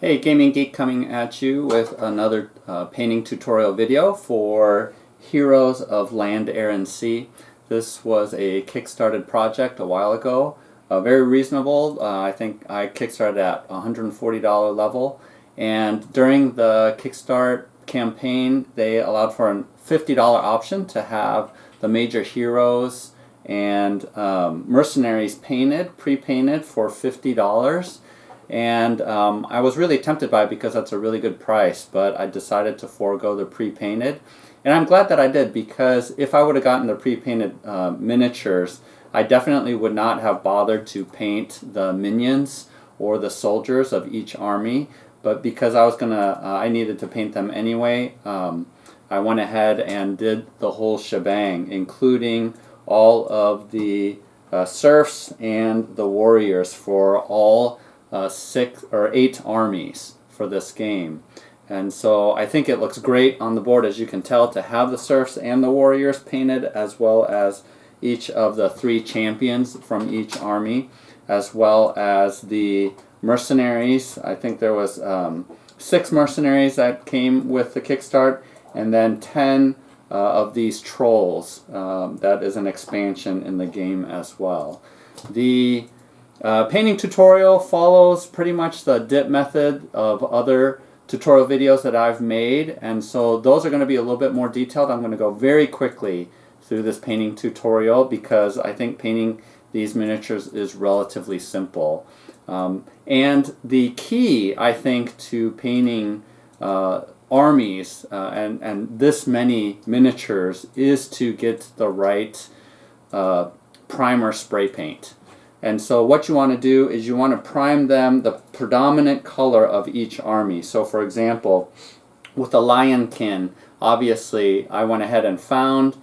Hey, Gaming Geek coming at you with another painting tutorial video for Heroes of Land, Air, and Sea. This was a kickstarted project a while ago. Very reasonable. I think I kickstarted at $140 level. And during the Kickstart campaign, they allowed for a $50 option to have the major heroes and mercenaries painted, pre-painted for $50. And I was really tempted by it because that's a really good price, but I decided to forego the pre-painted. And I'm glad that I did, because if I would have gotten the pre-painted miniatures, I definitely would not have bothered to paint the minions or the soldiers of each army. But because I needed to paint them anyway, I went ahead and did the whole shebang, including all of the serfs and the warriors for all 6 or 8 armies for this game. And so I think it looks great on the board, as you can tell, to have the serfs and the warriors painted, as well as each of the 3 champions from each army, as well as the mercenaries. I think there was 6 mercenaries that came with the Kickstart, and then 10 of these trolls. That is an expansion in the game as well. The painting tutorial follows pretty much the dip method of other tutorial videos that I've made, and so those are going to be a little bit more detailed. I'm going to go very quickly through this painting tutorial because I think painting these miniatures is relatively simple. And the key, I think, to painting armies and this many miniatures is to get the right primer spray paint. And so what you want to do is you want to prime them the predominant color of each army. So for example, with the Lionkin, obviously I went ahead and found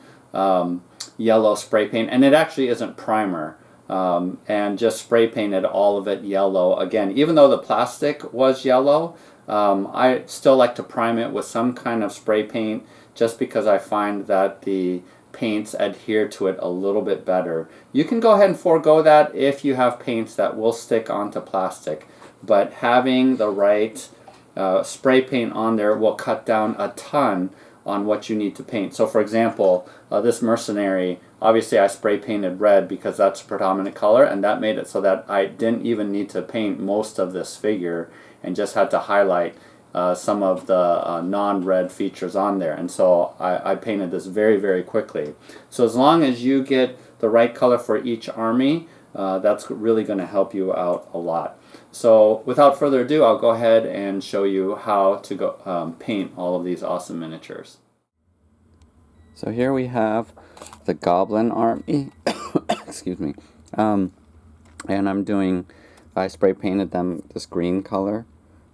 yellow spray paint, and it actually isn't primer, and just spray painted all of it yellow. Again, even though the plastic was yellow, I still like to prime it with some kind of spray paint, just because I find that the paints adhere to it a little bit better. You can go ahead and forego that if you have paints that will stick onto plastic, but having the right spray paint on there will cut down a ton on what you need to paint. So for example, this mercenary, obviously I spray painted red because that's the predominant color, and that made it so that I didn't even need to paint most of this figure and just had to highlight some of the non-red features on there. And so I painted this very, very quickly. So as long as you get the right color for each army, that's really going to help you out a lot. So without further ado, I'll go ahead and show you how to go paint all of these awesome miniatures. So here we have the Goblin army. Excuse me. And I spray painted them this green color.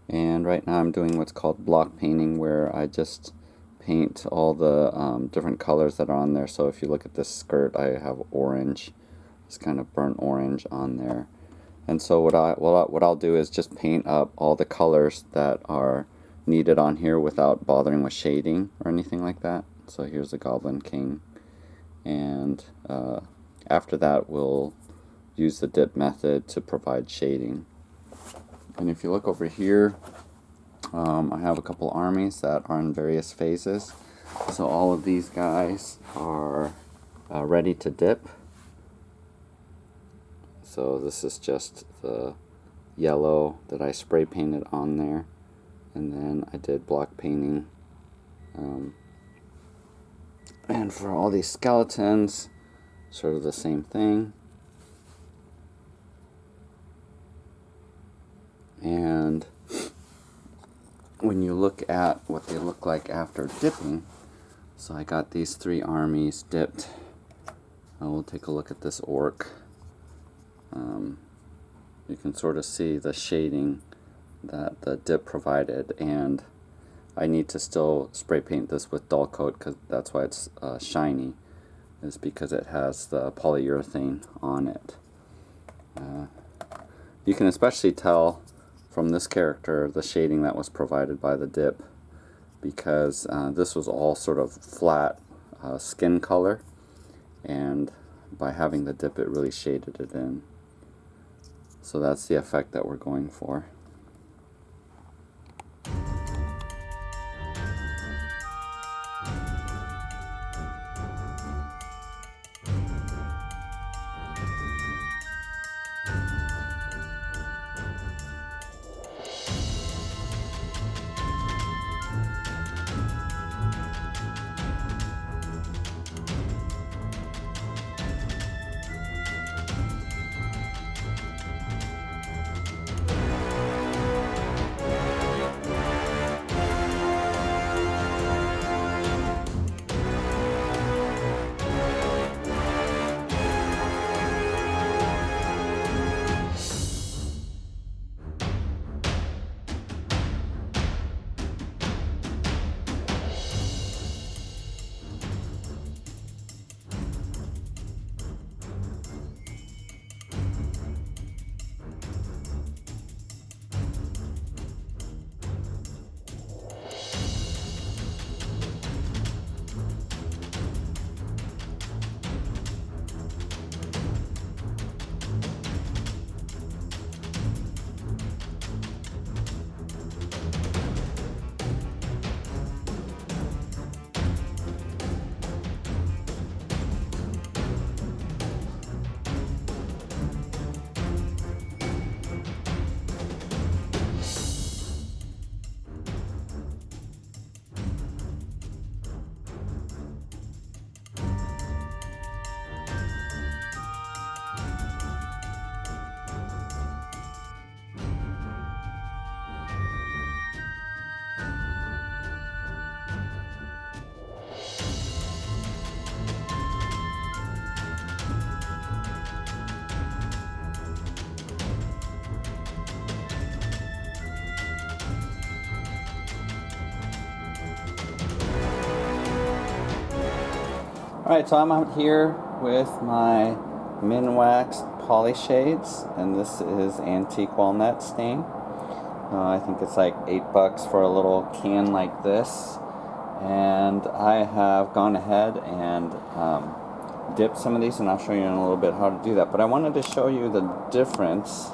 And right now I'm doing what's called block painting, where I just paint all the different colors that are on there. So if you look at this skirt, I have orange, this kind of burnt orange on there. And so what I'll do is just paint up all the colors that are needed on here without bothering with shading or anything like that. So here's the Goblin King, and after that we'll use the dip method to provide shading. And if you look over here, I have a couple armies that are in various phases. So all of these guys are ready to dip. So this is just the yellow that I spray painted on there. And then I did block painting. And for all these skeletons, sort of the same thing. And when you look at what they look like after dipping, so I got these 3 armies dipped. We'll take a look at this orc. You can sort of see the shading that the dip provided, and I need to still spray paint this with dull coat, because that's why it's shiny, is because it has the polyurethane on it. You can especially tell from this character the shading that was provided by the dip, because this was all sort of flat skin color, and by having the dip it really shaded it in. So that's the effect that we're going for. Alright, so I'm out here with my Minwax poly shades, and this is antique walnut stain. I think it's like $8 for a little can like this, and I have gone ahead and dipped some of these, and I'll show you in a little bit how to do that. But I wanted to show you the difference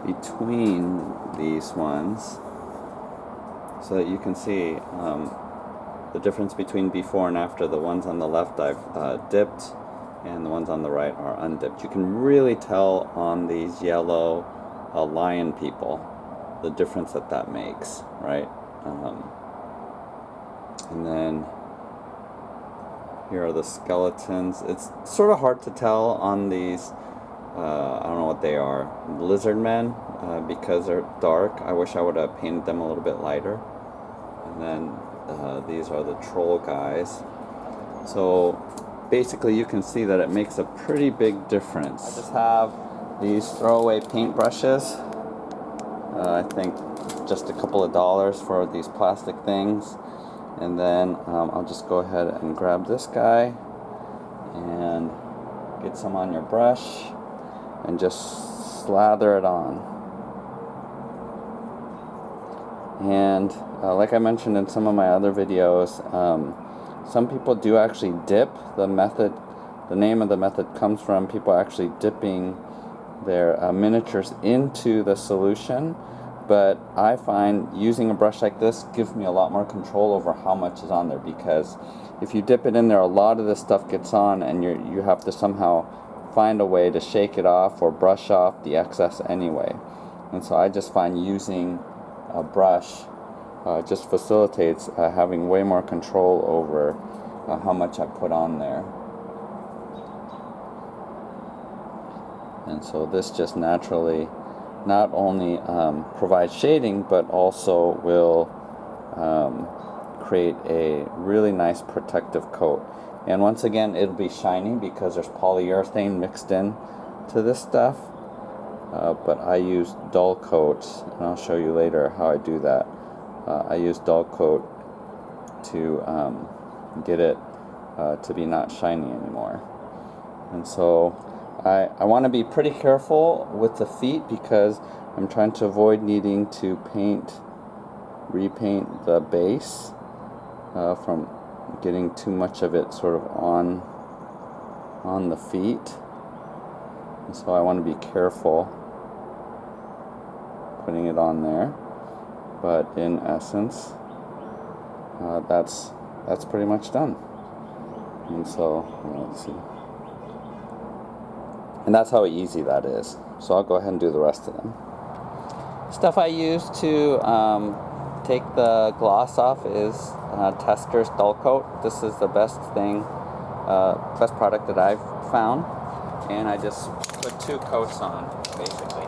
between these ones so that you can see the difference between before and after. The ones on the left I've dipped, and the ones on the right are undipped. You can really tell on these yellow lion people the difference that makes, right? And then here are the skeletons. It's sort of hard to tell on these, I don't know what they are, lizard men, because they're dark. I wish I would have painted them a little bit lighter. And then these are the troll guys. So basically you can see that it makes a pretty big difference. I just have these throwaway paint brushes. I think just a couple of dollars for these plastic things. And then I'll just go ahead and grab this guy and get some on your brush and just slather it on. And like I mentioned in some of my other videos, some people do actually dip. The name of the method comes from people actually dipping their miniatures into the solution. But I find using a brush like this gives me a lot more control over how much is on there, because if you dip it in there, a lot of this stuff gets on, and you have to somehow find a way to shake it off or brush off the excess anyway. And so I just find using a brush just facilitates having way more control over how much I put on there. And so this just naturally not only provides shading, but also will create a really nice protective coat. And once again, it'll be shiny because there's polyurethane mixed in to this stuff. But I use dull coats, and I'll show you later how I do that. I use dull coat to get it to be not shiny anymore. And so I want to be pretty careful with the feet, because I'm trying to avoid needing to repaint the base from getting too much of it sort of on the feet. And so I want to be careful putting it on there. But in essence, that's pretty much done. And so let's see. And that's how easy that is. So I'll go ahead and do the rest of them. Stuff I use to take the gloss off is Testor's Dull Coat. This is the best thing, best product that I've found. And I just put 2 coats on, basically.